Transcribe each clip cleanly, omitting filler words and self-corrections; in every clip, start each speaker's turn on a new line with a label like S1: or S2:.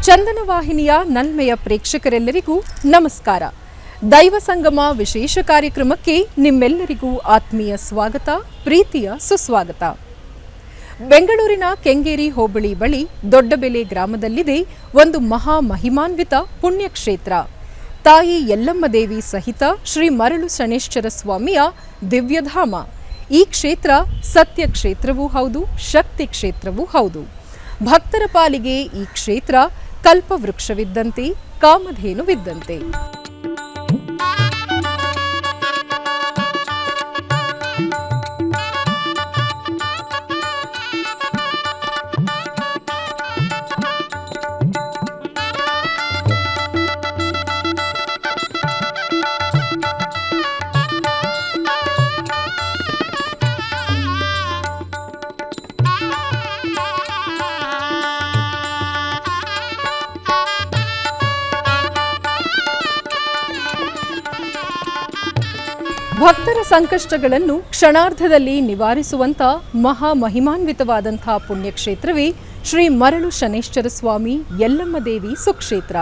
S1: ಚಂದನ ವಾಹಿನಿಯ ನಲ್ಮೆಯ ಪ್ರೇಕ್ಷಕರೆಲ್ಲರಿಗೂ ನಮಸ್ಕಾರ. ದೈವ ಸಂಗಮ ವಿಶೇಷ ಕಾರ್ಯಕ್ರಮಕ್ಕೆ ನಿಮ್ಮೆಲ್ಲರಿಗೂ ಆತ್ಮೀಯ ಸ್ವಾಗತ, ಪ್ರೀತಿಯ ಸುಸ್ವಾಗತ. ಬೆಂಗಳೂರಿನ ಕೆಂಗೇರಿ ಹೋಬಳಿ ಬಳಿ ದೊಡ್ಡಬೆಲೆ ಗ್ರಾಮದಲ್ಲಿದೆ ಒಂದು ಮಹಾ ಮಹಿಮಾನ್ವಿತ ಪುಣ್ಯಕ್ಷೇತ್ರ. ತಾಯಿ ಯಲ್ಲಮ್ಮ ದೇವಿ ಸಹಿತ ಶ್ರೀ ಮರಳು ಶನೇಶ್ವರ ಸ್ವಾಮಿಯ ದಿವ್ಯಧಾಮ. ಈ ಕ್ಷೇತ್ರ ಸತ್ಯ ಕ್ಷೇತ್ರವೂ ಹೌದು, ಶಕ್ತಿ ಕ್ಷೇತ್ರವೂ ಹೌದು. ಭಕ್ತರ ಪಾಲಿಗೆ ಈ ಕ್ಷೇತ್ರ ಕಲ್ಪವೃಕ್ಷವಿದ್ದಂತೆ, ಕಾಮಧೇನುವಿದ್ದಂತೆ. ಭಕ್ತರ ಸಂಕಷ್ಟಗಳನ್ನು ಕ್ಷಣಾರ್ಧದಲ್ಲಿ ನಿವಾರಿಸುವಂಥ ಮಹಾ ಮಹಿಮಾನ್ವಿತವಾದಂಥ ಪುಣ್ಯಕ್ಷೇತ್ರವೇ ಶ್ರೀ ಮರಳು ಶನೇಶ್ವರ ಸ್ವಾಮಿ ಯಲ್ಲಮ್ಮ ದೇವಿ ಸುಕ್ಷೇತ್ರ.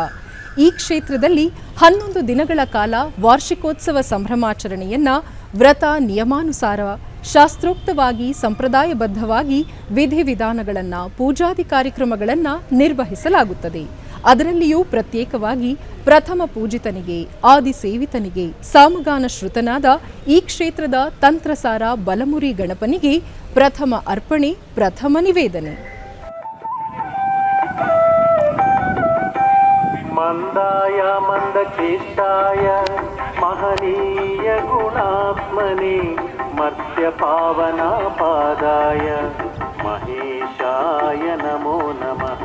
S1: ಈ ಕ್ಷೇತ್ರದಲ್ಲಿ 11 ದಿನಗಳ ಕಾಲ ವಾರ್ಷಿಕೋತ್ಸವ ಸಂಭ್ರಮಾಚರಣೆಯನ್ನ ವ್ರತ ನಿಯಮಾನುಸಾರ ಶಾಸ್ತ್ರೋಕ್ತವಾಗಿ ಸಂಪ್ರದಾಯಬದ್ಧವಾಗಿ ವಿಧಿವಿಧಾನಗಳನ್ನು, ಪೂಜಾದಿ ಕಾರ್ಯಕ್ರಮಗಳನ್ನು ನಿರ್ವಹಿಸಲಾಗುತ್ತದೆ. ಅದರಲ್ಲಿಯೂ ಪ್ರತ್ಯೇಕವಾಗಿ ಪ್ರಥಮ ಪೂಜಿತನಿಗೆ, ಆದಿಸೇವಿತನಿಗೆ, ಸಾಮಗಾನ ಶ್ರುತನಾದ ಈ ಕ್ಷೇತ್ರದ ತಂತ್ರಸಾರ ಬಲಮುರಿ ಗಣಪನಿಗೆ ಪ್ರಥಮ ಅರ್ಪಣೆ, ಪ್ರಥಮ ನಿವೇದನೆ.
S2: ಮಂದಾಯ ಮಂದಚೇಷ್ಟಾಯ ಮಹನೀಯ ಗುಣಾತ್ಮನೆ ಮರ್ತ್ಯ ಪಾವನ ಪಾದಾಯ ಮಹೇಶಾಯ ನಮೋ ನಮಃ.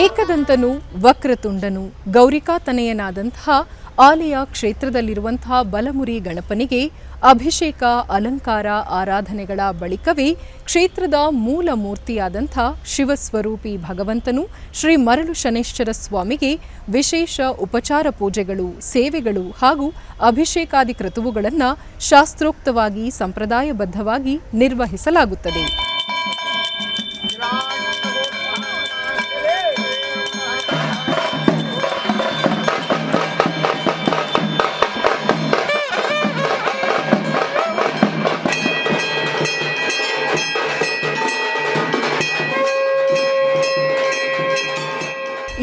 S1: ಏಕದಂತನು, ವಕ್ರತುಂಡನು, ಗೌರಿಕಾತನಯನಾದಂತಹ ಆಲಯ ಕ್ಷೇತ್ರದಲ್ಲಿರುವಂತಹ ಬಲಮುರಿ ಗಣಪನಿಗೆ ಅಭಿಷೇಕ, ಅಲಂಕಾರ, ಆರಾಧನೆಗಳ ಬಳಿಕವೇ ಕ್ಷೇತ್ರದ ಮೂಲ ಮೂರ್ತಿಯಾದಂಥ ಶಿವಸ್ವರೂಪಿ ಭಗವಂತನು ಶ್ರೀ ಮರಳು ಶನೇಶ್ವರ ಸ್ವಾಮಿಗೆ ವಿಶೇಷ ಉಪಚಾರ ಪೂಜೆಗಳು, ಸೇವೆಗಳು ಹಾಗೂ ಅಭಿಷೇಕಾದಿ ಕ್ರತುವುಗಳನ್ನು ಶಾಸ್ತ್ರೋಕ್ತವಾಗಿ ಸಂಪ್ರದಾಯಬದ್ಧವಾಗಿ ನಿರ್ವಹಿಸಲಾಗುತ್ತದೆ.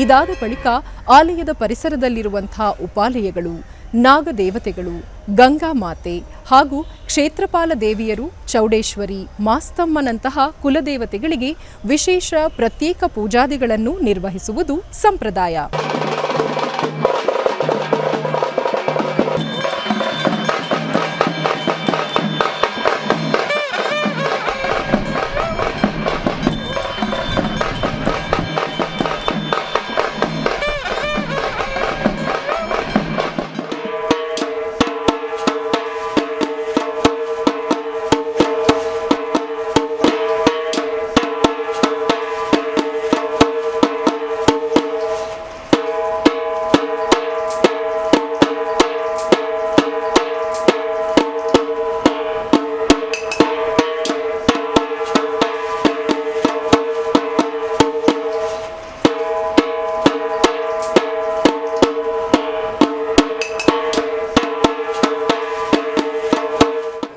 S1: ಇದಾದ ಬಳಿಕ ಆಲಯದ ಪರಿಸರದಲ್ಲಿರುವಂತಹ ಉಪಾಲಯಗಳು, ನಾಗದೇವತೆಗಳು, ಗಂಗಾ ಮಾತೆ ಹಾಗೂ ಕ್ಷೇತ್ರಪಾಲ ದೇವಿಯರು, ಚೌಡೇಶ್ವರಿ, ಮಾಸ್ತಮ್ಮನಂತಹ ಕುಲದೇವತೆಗಳಿಗೆ ವಿಶೇಷ ಪ್ರತ್ಯೇಕ ಪೂಜಾದಿಗಳನ್ನು ನಿರ್ವಹಿಸುವುದು ಸಂಪ್ರದಾಯ.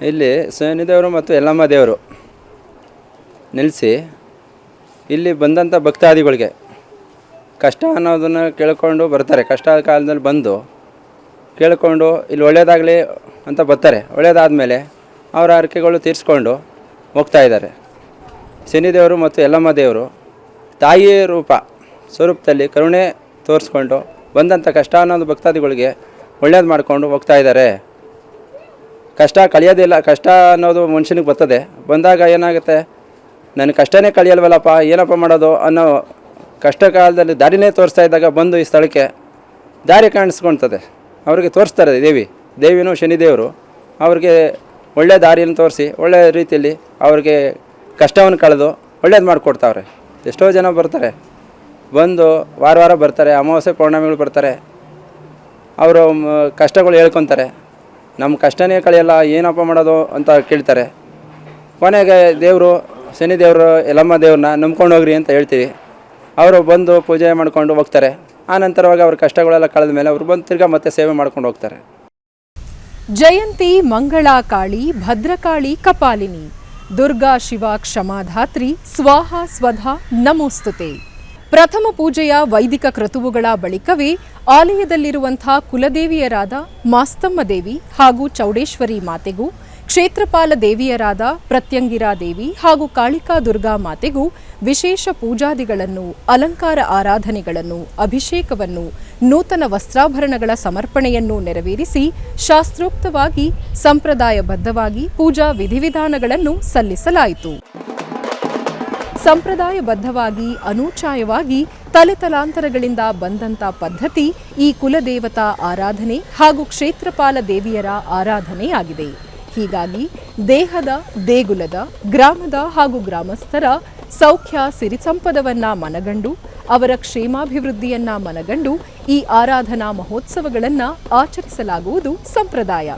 S3: ಇಲ್ಲಿ ಶನಿದೇವರು ಮತ್ತು ಯಲ್ಲಮ್ಮ ದೇವರು ನಿಲ್ಲಿಸಿ ಇಲ್ಲಿ ಬಂದಂಥ ಭಕ್ತಾದಿಗಳಿಗೆ ಕಷ್ಟ ಅನ್ನೋದನ್ನು ಕೇಳ್ಕೊಂಡು ಬರ್ತಾರೆ. ಕಷ್ಟ ಕಾಲದಲ್ಲಿ ಬಂದು ಕೇಳಿಕೊಂಡು ಇಲ್ಲಿ ಒಳ್ಳೆಯದಾಗಲಿ ಅಂತ ಬರ್ತಾರೆ. ಒಳ್ಳೆಯದಾದಮೇಲೆ ಅವರ ಹರಕೆಗಳು ತೀರಿಸ್ಕೊಂಡು ಹೋಗ್ತಾ ಇದ್ದಾರೆ. ಶನಿದೇವರು ಮತ್ತು ಯಲ್ಲಮ್ಮ ದೇವರು ತಾಯಿ ಸ್ವರೂಪದಲ್ಲಿ ಕರುಣೆ ತೋರಿಸ್ಕೊಂಡು ಬಂದಂಥ ಕಷ್ಟ ಅನ್ನೋದು ಭಕ್ತಾದಿಗಳಿಗೆ ಒಳ್ಳೇದು ಮಾಡಿಕೊಂಡು ಹೋಗ್ತಾ ಇದ್ದಾರೆ. ಕಷ್ಟ ಕಳಿಯೋದಿಲ್ಲ. ಕಷ್ಟ ಅನ್ನೋದು ಮನುಷ್ಯನಿಗೆ ಬರ್ತದೆ. ಬಂದಾಗ ಏನಾಗುತ್ತೆ, ನನ್ನ ಕಷ್ಟನೇ ಕಳಿಯಲ್ವಲ್ಲಪ್ಪ, ಏನಪ್ಪ ಮಾಡೋದು ಅನ್ನೋ ಕಷ್ಟ ಕಾಲದಲ್ಲಿ ದಾರಿನೇ ತೋರಿಸ್ತಾ ಇದ್ದಾಗ ಬಂದು ಈ ಸ್ಥಳಕ್ಕೆ ದಾರಿ ಕಾಣಿಸ್ಕೊಳ್ತದೆ. ಅವ್ರಿಗೆ ತೋರಿಸ್ತಾರೆ ದೇವಿನೂ ಶನಿದೇವರು ಅವ್ರಿಗೆ ಒಳ್ಳೆ ದಾರಿಯನ್ನು ತೋರಿಸಿ ಒಳ್ಳೆಯ ರೀತಿಯಲ್ಲಿ ಅವ್ರಿಗೆ ಕಷ್ಟವನ್ನು ಕಳೆದು ಒಳ್ಳೇದು ಮಾಡಿಕೊಡ್ತಾವ್ರೆ. ಎಷ್ಟೋ ಜನ ಬರ್ತಾರೆ, ಬಂದು ವಾರ ಬರ್ತಾರೆ, ಅಮಾವಾಸ್ಯೆ ಪೌರ್ಣಮಿಗಳು ಬರ್ತಾರೆ. ಅವರು ಕಷ್ಟಗಳು ಹೇಳ್ಕೊತಾರೆ. ನಮ್ಮ ಕಷ್ಟನೇ ಕಳೆಯಲ್ಲ, ಏನಪ್ಪ ಮಾಡೋದು ಅಂತ ಕೇಳ್ತಾರೆ. ಕೊನೆಗೆ ದೇವರು ಶನಿದೇವರು ಯಲ್ಲಮ್ಮ ದೇವ್ರನ್ನ ನಂಬ್ಕೊಂಡು ಹೋಗ್ರಿ ಅಂತ ಹೇಳ್ತೀವಿ. ಅವರು ಬಂದು ಪೂಜೆ ಮಾಡ್ಕೊಂಡು ಹೋಗ್ತಾರೆ. ಆ ನಂತರವಾಗಿ ಅವ್ರ ಕಷ್ಟಗಳೆಲ್ಲ ಕಳೆದ ಮೇಲೆ ಅವರು ಬಂದು ತಿರ್ಗಾ ಮತ್ತೆ ಸೇವೆ ಮಾಡ್ಕೊಂಡು ಹೋಗ್ತಾರೆ.
S1: ಜಯಂತಿ ಮಂಗಳಾ ಕಾಳಿ ಭದ್ರಕಾಳಿ ಕಪಾಲಿನಿ ದುರ್ಗಾ ಶಿವ ಕ್ಷಮಾಧಾತ್ರಿ ಸ್ವಾಹ ಸ್ವಧಾ ನಮೋಸ್ತುತೆ. ಪ್ರಥಮ ಪೂಜೆಯ ವೈದಿಕ ಕ್ರತುವುಗಳ ಬಳಿಕವೇ ಆಲಯದಲ್ಲಿರುವಂಥ ಕುಲದೇವಿಯರಾದ ಮಾಸ್ತಮ್ಮ ದೇವಿ ಹಾಗೂ ಚೌಡೇಶ್ವರಿ ಮಾತೆಗೂ, ಕ್ಷೇತ್ರಪಾಲ ದೇವಿಯರಾದ ಪ್ರತ್ಯಂಗಿರಾ ದೇವಿ ಹಾಗೂ ಕಾಳಿಕಾ ದುರ್ಗಾ ಮಾತೆಗೂ ವಿಶೇಷ ಪೂಜಾದಿಗಳನ್ನು, ಅಲಂಕಾರ ಆರಾಧನೆಗಳನ್ನು, ಅಭಿಷೇಕವನ್ನು, ನೂತನ ವಸ್ತ್ರಾಭರಣಗಳ ಸಮರ್ಪಣೆಯನ್ನು ನೆರವೇರಿಸಿ ಶಾಸ್ತ್ರೋಕ್ತವಾಗಿ ಸಂಪ್ರದಾಯಬದ್ಧವಾಗಿ ಪೂಜಾ ವಿಧಿವಿಧಾನಗಳನ್ನು ಸಲ್ಲಿಸಲಾಯಿತು. ಸಂಪ್ರದಾಯಬದ್ಧವಾಗಿ ಅನೂಚಾಯವಾಗಿ ತಲೆತಲಾಂತರಗಳಿಂದ ಬಂದಂಥ ಪದ್ಧತಿ ಈ ಕುಲದೇವತಾ ಆರಾಧನೆ ಹಾಗೂ ಕ್ಷೇತ್ರಪಾಲ ದೇವಿಯರ ಆರಾಧನೆಯಾಗಿದೆ. ಹೀಗಾಗಿ ದೇಹದ, ದೇಗುಲದ, ಗ್ರಾಮದ ಹಾಗೂ ಗ್ರಾಮಸ್ಥರ ಸೌಖ್ಯ ಸಿರಿಸಂಪದವನ್ನ ಮನಗಂಡು ಅವರ ಕ್ಷೇಮಾಭಿವೃದ್ಧಿಯನ್ನ ಮನಗಂಡು ಈ ಆರಾಧನಾ ಮಹೋತ್ಸವಗಳನ್ನು ಆಚರಿಸಲಾಗುವುದು ಸಂಪ್ರದಾಯ.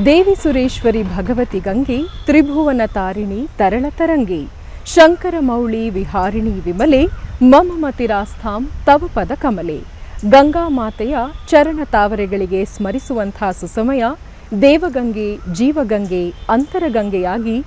S1: ದೇವಿ ಸುರೇಶ್ವರಿ ಭಗವತಿ ಗಂಗೆ ತ್ರಿಭುವನ ತಾರಿಣಿ ತರಳ ತರಂಗೆ ಶಂಕರ ಮೌಳಿ ವಿಹಾರಿಣಿ ವಿಮಲೆ ಮಮ ಮತಿರಾಸ್ಥಾಂ ತವ ಪದ ಕಮಲೆ. ಗಂಗಾ ಮಾತೆಯ ಚರಣ ತಾವರೆಗಳಿಗೆ ಸ್ಮರಿಸುವಂಥ ಸುಸಮಯ ದೇವಗಂಗೆ, ಜೀವಗಂಗೆ, ಅಂತರಗಂಗೆಯಾಗಿ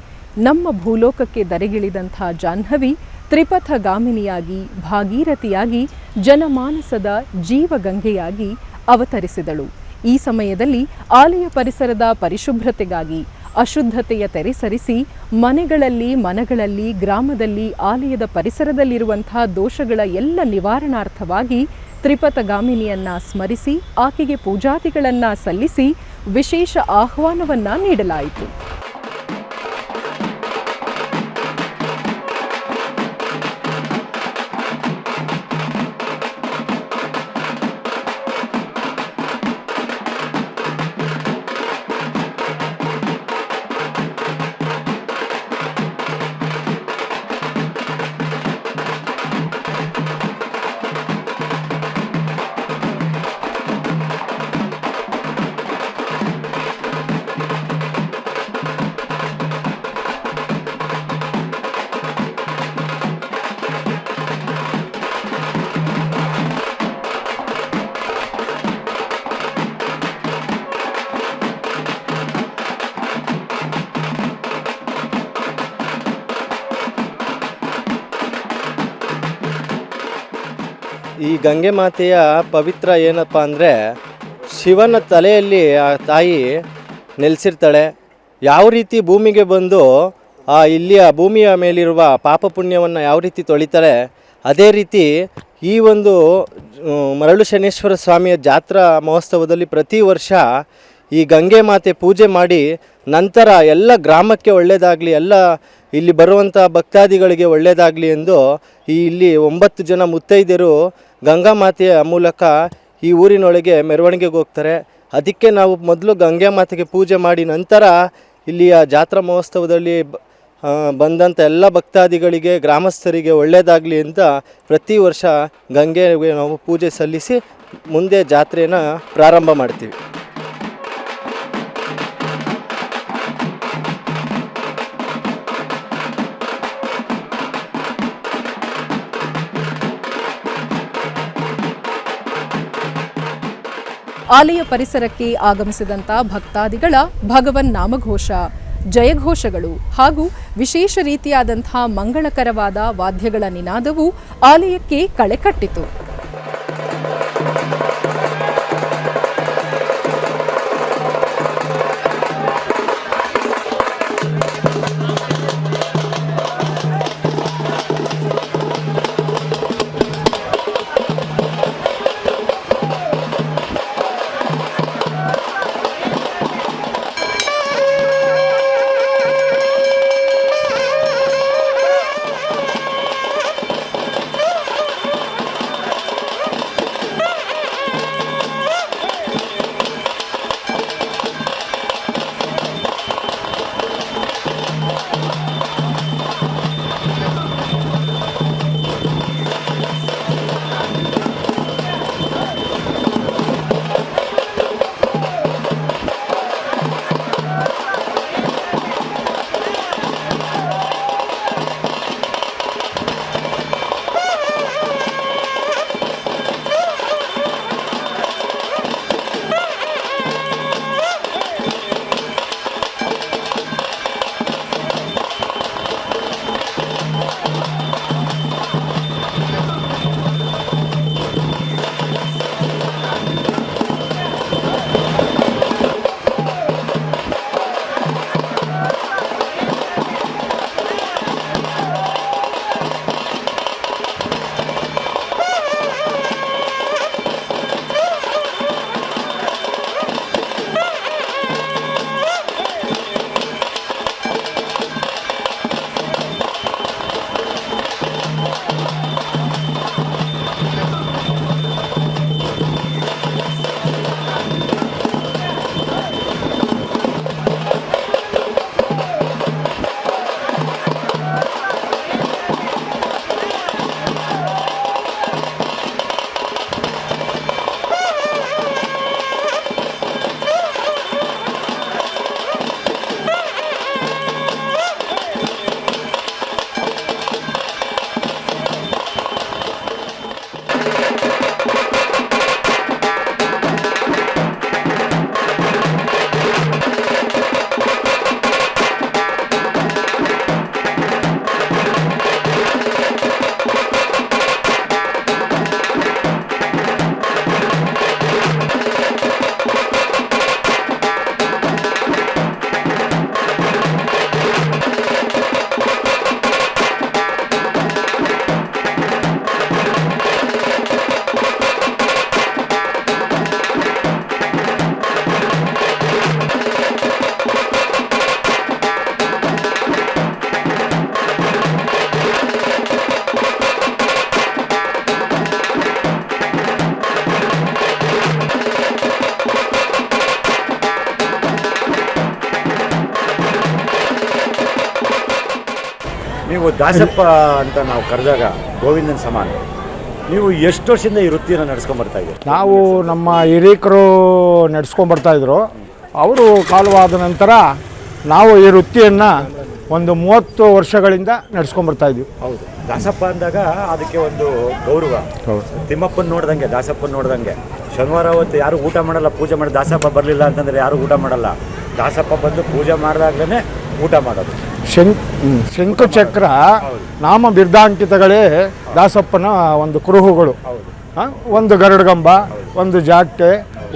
S1: ನಮ್ಮ ಭೂಲೋಕಕ್ಕೆ ದರೆಗಿಳಿದಂಥ ಜಾಹ್ನವಿ ತ್ರಿಪಥಗಾಮಿನಿಯಾಗಿ, ಭಾಗೀರಥಿಯಾಗಿ, ಜನಮಾನಸದ ಜೀವಗಂಗೆಯಾಗಿ ಅವತರಿಸಿದಳು. ಈ ಸಮಯದಲ್ಲಿ ಆಲಯ ಪರಿಸರದ ಪರಿಶುಭ್ರತೆಗಾಗಿ ಅಶುದ್ಧತೆಯ ತೆರೆ ಸರಿಸಿ ಮನೆಗಳಲ್ಲಿ, ಮನಗಳಲ್ಲಿ, ಗ್ರಾಮದಲ್ಲಿ, ಆಲಯದ ಪರಿಸರದಲ್ಲಿರುವಂತಹ ದೋಷಗಳ ಎಲ್ಲ ನಿವಾರಣಾರ್ಥವಾಗಿ ತ್ರಿಪಥಗಾಮಿನಿಯನ್ನ ಸ್ಮರಿಸಿ ಆಕೆಗೆ ಪೂಜಾದಿಗಳನ್ನ ಸಲ್ಲಿಸಿ ವಿಶೇಷ ಆಹ್ವಾನವನ್ನ ನೀಡಲಾಯಿತು.
S4: ಈ ಗಂಗೆ ಮಾತೆಯ ಪವಿತ್ರ ಏನಪ್ಪ ಅಂದರೆ ಶಿವನ ತಲೆಯಲ್ಲಿ ಆ ತಾಯಿ ನೆಲೆಸಿರ್ತಾಳೆ. ಯಾವ ರೀತಿ ಭೂಮಿಗೆ ಬಂದು ಇಲ್ಲಿಯ ಭೂಮಿಯ ಮೇಲಿರುವ ಪಾಪ ಪುಣ್ಯವನ್ನು ಯಾವ ರೀತಿ ತೊಳಿತಾಳೆ, ಅದೇ ರೀತಿ ಈ ಒಂದು ಮರಳು ಶನೇಶ್ವರ ಸ್ವಾಮಿಯ ಜಾತ್ರಾ ಮಹೋತ್ಸವದಲ್ಲಿ ಪ್ರತಿ ವರ್ಷ ಈ ಗಂಗೆ ಮಾತೆ ಪೂಜೆ ಮಾಡಿ ನಂತರ ಎಲ್ಲ ಗ್ರಾಮಕ್ಕೆ ಒಳ್ಳೆಯದಾಗಲಿ, ಎಲ್ಲ ಇಲ್ಲಿ ಬರುವಂಥ ಭಕ್ತಾದಿಗಳಿಗೆ ಒಳ್ಳೆಯದಾಗಲಿ ಎಂದು ಇಲ್ಲಿ 9 ಜನ ಮುತ್ತೈದೆಯರು ಗಂಗಾ ಮಾತೆಯ ಮೂಲಕ ಈ ಊರಿನೊಳಗೆ ಮೆರವಣಿಗೆಗೆ ಹೋಗ್ತಾರೆ. ಅದಕ್ಕೆ ನಾವು ಮೊದಲು ಗಂಗೆ ಮಾತೆಗೆ ಪೂಜೆ ಮಾಡಿ ನಂತರ ಇಲ್ಲಿಯ ಜಾತ್ರಾ ಮಹೋತ್ಸವದಲ್ಲಿ ಬಂದಂಥ ಎಲ್ಲ ಭಕ್ತಾದಿಗಳಿಗೆ, ಗ್ರಾಮಸ್ಥರಿಗೆ ಒಳ್ಳೆಯದಾಗಲಿ ಅಂತ ಪ್ರತಿ ವರ್ಷ ಗಂಗೆಗೆ ನಾವು ಪೂಜೆ ಸಲ್ಲಿಸಿ ಮುಂದೆ ಜಾತ್ರೆಯನ್ನು ಪ್ರಾರಂಭ ಮಾಡ್ತೀವಿ.
S1: ಆಲಯ ಪರಿಸರಕ್ಕೆ ಆಗಮಿಸಿದಂಥ ಭಕ್ತಾದಿಗಳ ಭಗವನ್ ನಾಮಘೋಷ, ಜಯಘೋಷಗಳು ಹಾಗೂ ವಿಶೇಷ ರೀತಿಯಾದಂಥ ಮಂಗಳಕರವಾದ ವಾದ್ಯಗಳ ನಿನಾದವು ಆಲಯಕ್ಕೆ ಕಳೆ ಕಟ್ಟಿತು.
S5: ನೀವು ದಾಸಪ್ಪ ಅಂತ ನಾವು ಕರೆದಾಗ ಗೋವಿಂದನ ಸಮಾನ. ನೀವು ಎಷ್ಟು ವರ್ಷದಿಂದ ಈ ವೃತ್ತಿಯನ್ನು ನಡೆಸ್ಕೊಂಡ್ಬರ್ತಾ ಇದ್ದೀರಿ?
S6: ನಾವು ನಮ್ಮ ಹಿರೀಕರು ನಡೆಸ್ಕೊಂಡ್ಬರ್ತಾಯಿದ್ರು. ಅವರು ಕಾಲವಾದ ನಂತರ ನಾವು ಈ ವೃತ್ತಿಯನ್ನು ಒಂದು 30 ವರ್ಷಗಳಿಂದ ನಡೆಸ್ಕೊಂಡ್ಬರ್ತಾಯಿದ್ವಿ.
S5: ಹೌದು, ದಾಸಪ್ಪ ಅಂದಾಗ ಅದಕ್ಕೆ ಒಂದು ಗೌರವ. ತಿಮ್ಮಪ್ಪನ ನೋಡ್ದಂಗೆ, ದಾಸಪ್ಪನ ನೋಡ್ದಂಗೆ. ಶನಿವಾರ ಹೊತ್ತು ಯಾರು ಊಟ ಮಾಡಲ್ಲ, ಪೂಜೆ ಮಾಡಿ. ದಾಸಪ್ಪ ಬರಲಿಲ್ಲ ಅಂತಂದರೆ ಯಾರು ಊಟ ಮಾಡಲ್ಲ. ದಾಸಪ್ಪ ಬಂದು ಪೂಜೆ ಮಾಡಿದಾಗಲೇ ಊಟ ಮಾಡೋದು.
S6: ಶಂಕುಚಕ್ರ ನಾಮ ಬಿರ್ದಾಂಕಿತಗಳೇ ದಾಸಪ್ಪನ ಒಂದು ಕುರುಹುಗಳು. ಒಂದು ಗರುಡಗಂಬ, ಒಂದು ಜಾಕ್ಟೆ,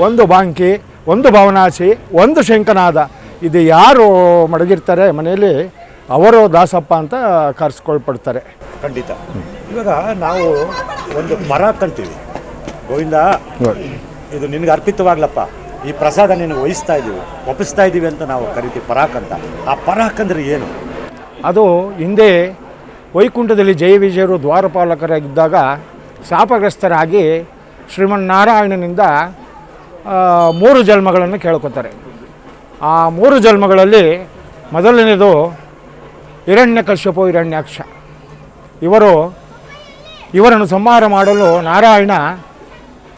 S6: ಒಂದು ಬಾಂಕಿ, ಒಂದು ಭವನಾಸಿ, ಒಂದು ಶಂಕನಾದ. ಇದು ಯಾರು ಮಡಗಿರ್ತಾರೆ ಮನೆಯಲ್ಲಿ ಅವರು ದಾಸಪ್ಪ ಅಂತ ಕರೆಸ್ಕೊಳ್ಪಡ್ತಾರೆ.
S5: ಖಂಡಿತ. ಇವಾಗ ನಾವು ಒಂದು ಪರಾಕ್ ಅಂತೀವಿ, ಗೋವಿಂದ ಇದು ನಿನಗೆ ಅರ್ಪಿತವಾಗ್ಲಪ್ಪ, ಈ ಪ್ರಸಾದ ನಿನಗೆ ಒಪ್ಪಿಸ್ತಾ ಇದ್ದೀವಿ ಅಂತ ನಾವು ಕರಿತೀವಿ ಪರಾಕ್ ಅಂತ. ಆ ಪರಾಕ್ ಅಂದರೆ ಏನು?
S6: ಅದು ಹಿಂದೆ ವೈಕುಂಠದಲ್ಲಿ ಜಯವಿಜಯರು ದ್ವಾರಪಾಲಕರಾಗಿದ್ದಾಗ ಶಾಪಗ್ರಸ್ತರಾಗಿ ಶ್ರೀಮನ್ನಾರಾಯಣನಿಂದ 3 ಜನ್ಮಗಳನ್ನು ಕೇಳ್ಕೊತಾರೆ. ಆ 3 ಜನ್ಮಗಳಲ್ಲಿ ಮೊದಲನೇದು ಹಿರಣ್ಯಕಶ್ಯಪು ಹಿರಣ್ಯಾಕ್ಷ. ಇವರನ್ನು ಸಂಹಾರ ಮಾಡಲು ನಾರಾಯಣ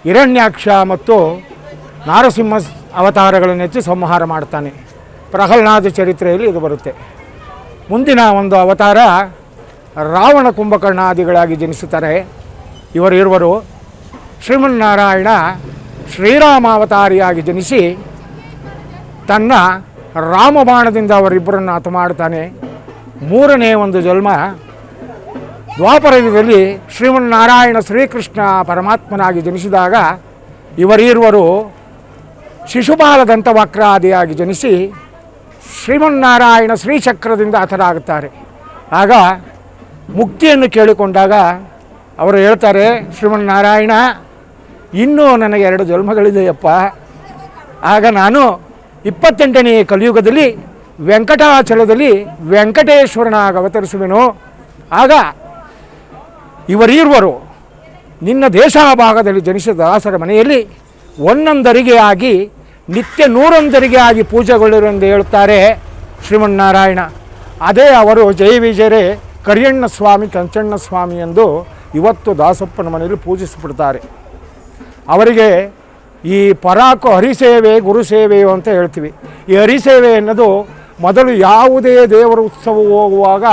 S6: ಹಿರಣ್ಯಾಕ್ಷ ಮತ್ತು ನಾರಸಿಂಹ ಅವತಾರಗಳನ್ನು ಹೆಚ್ಚು ಸಂಹಾರ ಮಾಡ್ತಾನೆ. ಪ್ರಹ್ಲಾದ ಚರಿತ್ರೆಯಲ್ಲಿ ಇದು ಬರುತ್ತೆ. ಮುಂದಿನ ಒಂದು ಅವತಾರ ರಾವಣ ಕುಂಭಕರ್ಣಾದಿಗಳಾಗಿ ಜನಿಸುತ್ತಾರೆ. ಇವರಿರುವರು ಶ್ರೀಮನ್ನಾರಾಯಣ ಶ್ರೀರಾಮಾವತಾರಿಯಾಗಿ ಜನಿಸಿ ತನ್ನ ರಾಮಬಾಣದಿಂದ ಅವರಿಬ್ಬರನ್ನು ಹತ ಮಾಡ್ತಾನೆ. 3ನೇ ಒಂದು ಜನ್ಮ ದ್ವಾಪರಯುಗದಲ್ಲಿ ಶ್ರೀಮನ್ನಾರಾಯಣ ಶ್ರೀಕೃಷ್ಣ ಪರಮಾತ್ಮನಾಗಿ ಜನಿಸಿದಾಗ ಇವರಿರುವರು ಶಿಶುಪಾಲ ದಂತವಕ್ರಾದಿಯಾಗಿ ಜನಿಸಿ ಶ್ರೀಮನ್ನಾರಾಯಣ ಶ್ರೀಚಕ್ರದಿಂದ ಹತರಾಗುತ್ತಾರೆ. ಆಗ ಮುಕ್ತಿಯನ್ನು ಕೇಳಿಕೊಂಡಾಗ ಅವರು ಹೇಳ್ತಾರೆ, ಶ್ರೀಮನ್ನಾರಾಯಣ ಇನ್ನೂ ನನಗೆ 2 ಜನ್ಮಗಳಿದೆಯಪ್ಪ. ಆಗ ನಾನು 28ನೇ ಕಲಿಯುಗದಲ್ಲಿ ವೆಂಕಟಾಚಲದಲ್ಲಿ ವೆಂಕಟೇಶ್ವರನಾಗಿ ಅವತರಿಸುವೆನು. ಆಗ ಇವರಿರುವರು ನಿನ್ನ ದೇಶಭಾಗದಲ್ಲಿ ಜನಿಸಿದ ದಾಸರ ಮನೆಯಲ್ಲಿ ಒಂದೊಂದರಿಗೆ ಆಗಿ ನಿತ್ಯ 100 ಆಗಿ ಪೂಜೆಗೊಳ್ಳಿರೆಂದು ಹೇಳುತ್ತಾರೆ ಶ್ರೀಮನ್ನಾರಾಯಣ. ಅದೇ ಅವರು ಜಯವಿಜಯರೇ ಕರಿಯಣ್ಣ ಸ್ವಾಮಿ ಕಂಚಣ್ಣ ಸ್ವಾಮಿ ಎಂದು ಇವತ್ತು ದಾಸಪ್ಪನ ಮನೆಯಲ್ಲಿ ಪೂಜಿಸಿಬಿಡ್ತಾರೆ. ಅವರಿಗೆ ಈ ಪರಾಕು ಹರಿಸೇವೆ ಗುರುಸೇವೆಯೋ ಅಂತ ಹೇಳ್ತೀವಿ. ಈ ಹರಿಸೇವೆ ಅನ್ನೋದು ಮೊದಲು ಯಾವುದೇ ದೇವರ ಉತ್ಸವ ಹೋಗುವಾಗ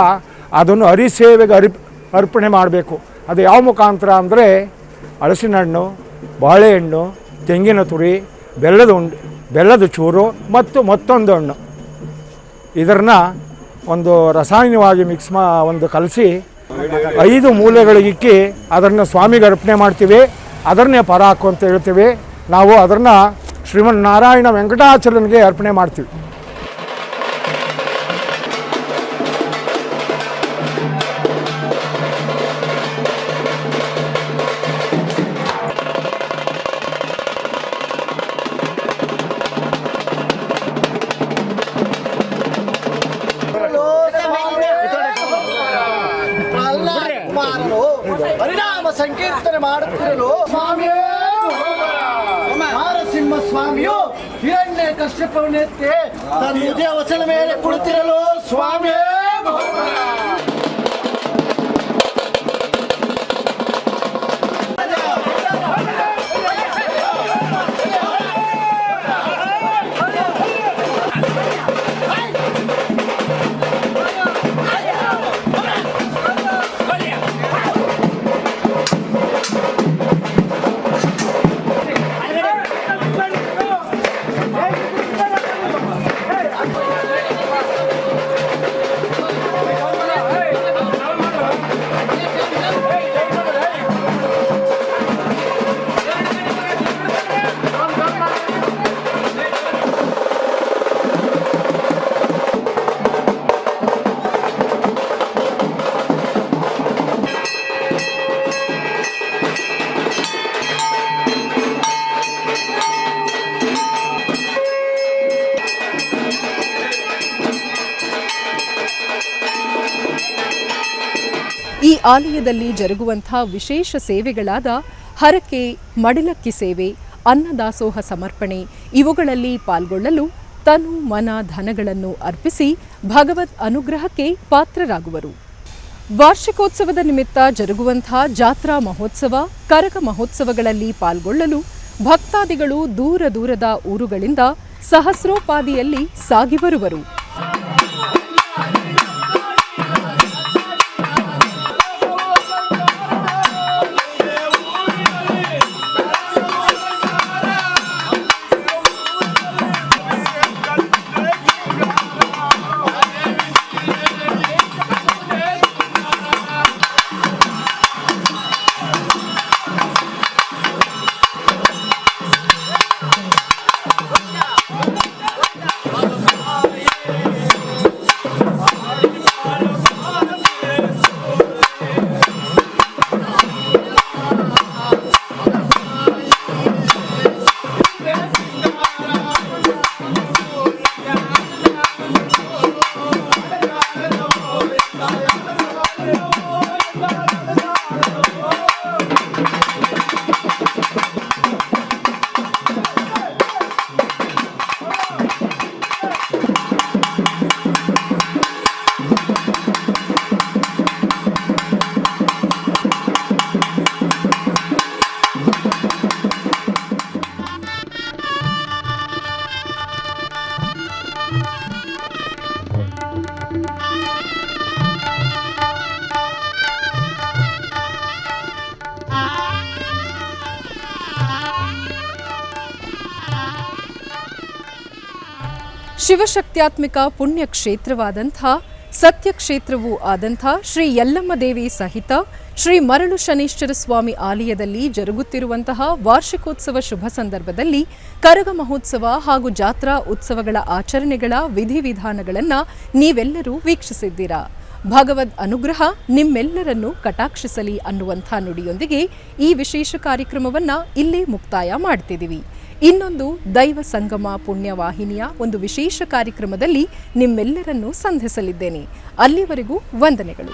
S6: ಅದನ್ನು ಹರಿಸೇವೆಗೆ ಅರ್ಪಣೆ ಮಾಡಬೇಕು. ಅದು ಯಾವ ಮುಖಾಂತರ ಅಂದರೆ ಹಲಸಿನ ಹಣ್ಣು, ಬಾಳೆಹಣ್ಣು, ತೆಂಗಿನ ತುರಿ, ಬೆಲ್ಲದ ಚೂರು ಮತ್ತು ಮತ್ತೊಂದು ಹಣ್ಣು ಇದನ್ನು ಒಂದು ರಸಾಯನವಾಗಿ ಒಂದು ಕಲಸಿ 5 ಮೂಲೆಗಳಿಕ್ಕಿ ಅದನ್ನು ಸ್ವಾಮಿಗೆ ಅರ್ಪಣೆ ಮಾಡ್ತೀವಿ. ಅದನ್ನೇ ಪರಾಕು ಅಂತ ಹೇಳ್ತೀವಿ. ನಾವು ಅದನ್ನು ಶ್ರೀಮನ್ನಾರಾಯಣ ವೆಂಕಟಾಚಲನಿಗೆ ಅರ್ಪಣೆ ಮಾಡ್ತೀವಿ.
S7: ಪರಿಣಾಮ ಸಂಕೀರ್ತನೆ ಮಾಡುತ್ತಿರಲು ಸ್ವಾಮಿಯೇ ನಾರಸಿಂಹ ಸ್ವಾಮಿಯು ಹಿರಣ್ಯ ಕಶ್ಯಪವನ್ನೆತ್ತಿ ತನ್ನ ದೇವಸನ ಮೇಲೆ ಕುಳಿತಿರಲು ಸ್ವಾಮಿಯೇ
S1: ಈ ಆಲಯದಲ್ಲಿ ಜರುಗುವಂಥ ವಿಶೇಷ ಸೇವೆಗಳಾದ ಹರಕೆ, ಮಡಿಲಕ್ಕಿ ಸೇವೆ, ಅನ್ನದಾಸೋಹ ಸಮರ್ಪಣೆ ಇವುಗಳಲ್ಲಿ ಪಾಲ್ಗೊಳ್ಳಲು ತನು ಮನ ಧನಗಳನ್ನು ಅರ್ಪಿಸಿ ಭಗವದ್ ಅನುಗ್ರಹಕ್ಕೆ ಪಾತ್ರರಾಗುವರು. ವಾರ್ಷಿಕೋತ್ಸವದ ನಿಮಿತ್ತ ಜರುಗುವಂಥ ಜಾತ್ರಾ ಮಹೋತ್ಸವ, ಕರಗ ಮಹೋತ್ಸವಗಳಲ್ಲಿ ಪಾಲ್ಗೊಳ್ಳಲು ಭಕ್ತಾದಿಗಳು ದೂರ ದೂರದ ಊರುಗಳಿಂದ ಸಹಸ್ರೋಪಾದಿಯಲ್ಲಿ ಸಾಗಿ ಬರುವರು. ಶಿವಶಕ್ತ್ಯಾತ್ಮಿಕ ಪುಣ್ಯಕ್ಷೇತ್ರವಾದಂಥ ಸತ್ಯಕ್ಷೇತ್ರವೂ ಆದಂಥ ಶ್ರೀ ಯಲ್ಲಮ್ಮ ದೇವಿ ಸಹಿತ ಶ್ರೀ ಮರಳು ಶನೀಶ್ವರ ಸ್ವಾಮಿ ಆಲಯದಲ್ಲಿ ಜರುಗುತ್ತಿರುವಂತಹ ವಾರ್ಷಿಕೋತ್ಸವ ಶುಭ ಸಂದರ್ಭದಲ್ಲಿ ಕರಗ ಮಹೋತ್ಸವ ಹಾಗೂ ಜಾತ್ರಾ ಉತ್ಸವಗಳ ಆಚರಣೆಗಳ ವಿಧಿವಿಧಾನಗಳನ್ನು ನೀವೆಲ್ಲರೂ ವೀಕ್ಷಿಸಿದ್ದೀರಾ. ಭಗವದ್ ಅನುಗ್ರಹ ನಿಮ್ಮೆಲ್ಲರನ್ನು ಕಟಾಕ್ಷಿಸಲಿ ಅನ್ನುವಂಥ ನುಡಿಯೊಂದಿಗೆ ಈ ವಿಶೇಷ ಕಾರ್ಯಕ್ರಮವನ್ನು ಇಲ್ಲೇ ಮುಕ್ತಾಯ ಮಾಡ್ತಿದ್ದೀವಿ. ಇನ್ನೊಂದು ದೈವ ಸಂಗಮ ಪುಣ್ಯವಾಹಿನಿಯ ಒಂದು ವಿಶೇಷ ಕಾರ್ಯಕ್ರಮದಲ್ಲಿ ನಿಮ್ಮೆಲ್ಲರನ್ನೂ ಸಂಧಿಸಲಿದ್ದೇನೆ. ಅಲ್ಲಿವರೆಗೂ ವಂದನೆಗಳು.